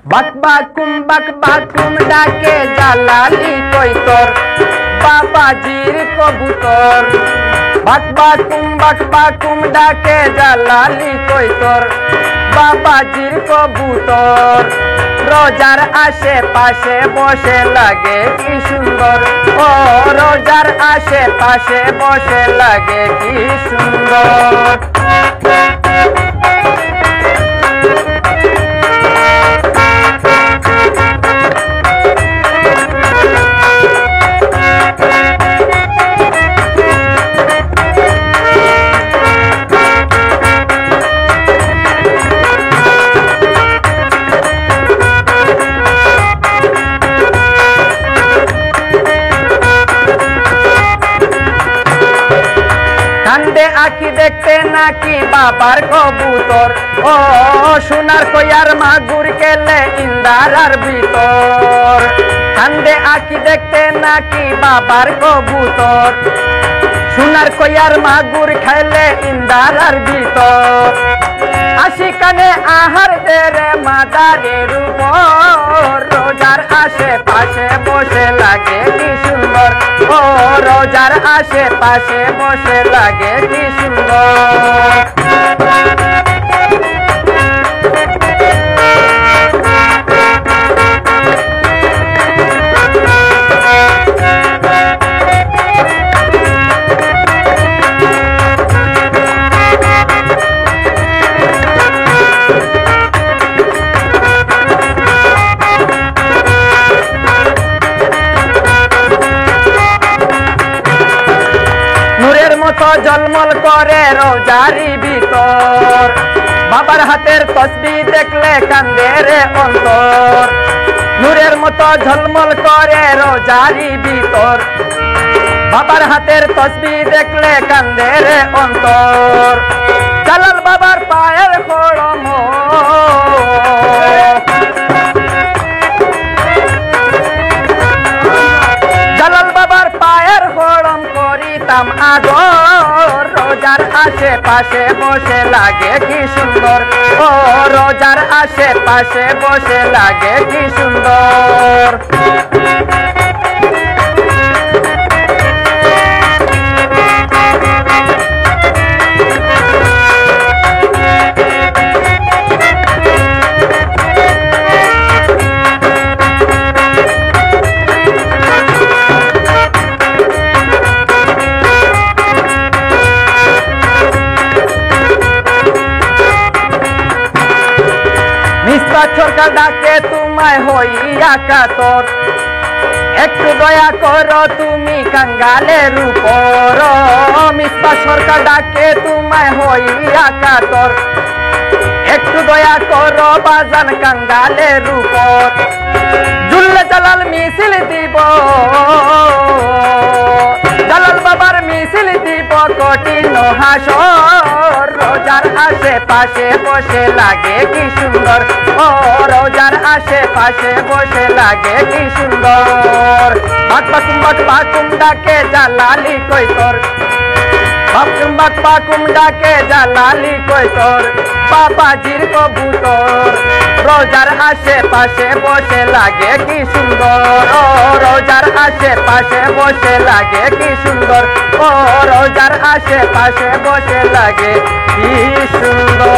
বাক বাকুম ডাকে জালালি কই তোর বাবাজির কবুতর। বাক বাকুম ডাকে জালালি কই তোর বাবাজির কবুতর। রোজার আশেপাশে বসে লাগে কি সুন্দর, ও রোজার আশেপাশে বসে লাগে কি সুন্দর। কান্দে আঁকি দেখতে নাকি বাবার কবুতর, ও সোনার কইয়ার মাগুর কেলে ইন্দারার ভিতর। কান্দে আঁকি দেখতে নাকি বাবার কবুতর, সোনার কইয়ার মাগুর খাইলে ইন্দারার ভিতর। আশিকানে আহার দেরে মাদারের উপর, রোজার আশেপাশে বসে লাগে কি সুন্দর, ও রোজার আশেপাশে বসে লাগে কি সুন্দর। জলমল করে রোজারি ভিতর, বাবার হাতের তসবিহ দেখলে কান্দে রে অন্তর। নূরের মতো ঝলমল করে রোজারি ভিতর, বাবার হাতের তসবিহ দেখলে কান্দে রে অন্তর। জালাল বাবার পায়ের খড়ম, জালাল বাবার পায়ের খড়ম করিতাম আদর। রোজার আশেপাশে বসে লাগে কি সুন্দর, ও রোজার আশেপাশে বসে লাগে কি সুন্দর। সরকার ডাকে তোমায় হইয়া কাতর, একটু দয়া করো তুমি কাঙ্গালের উপর। মিসবা সরকার ডাকে তোমায় হইয়া কাতর, একটু দয়া করো বাজান কাঙ্গালের উপর। জুল্লে জালাল মিছিল দিব, জালাল বাবার মিছিল দিব কঠিন হাসর। রোজার আশেপাশে বসে লাগে কি সুন্দর, ও রোজার আশেপাশে বসে লাগে কি সুন্দর। বাকুম ডাকে জালালি কই তোর, বাকুম ডাকে জালালি কই তোর বাবাজির কবুতর। রোজার আশেপাশে বসে লাগে কি সুন্দর, ও রোজার আশেপাশে বসে লাগে কি সুন্দর, ও রোজার আশেপাশে বসে লাগে কি সুন্দর।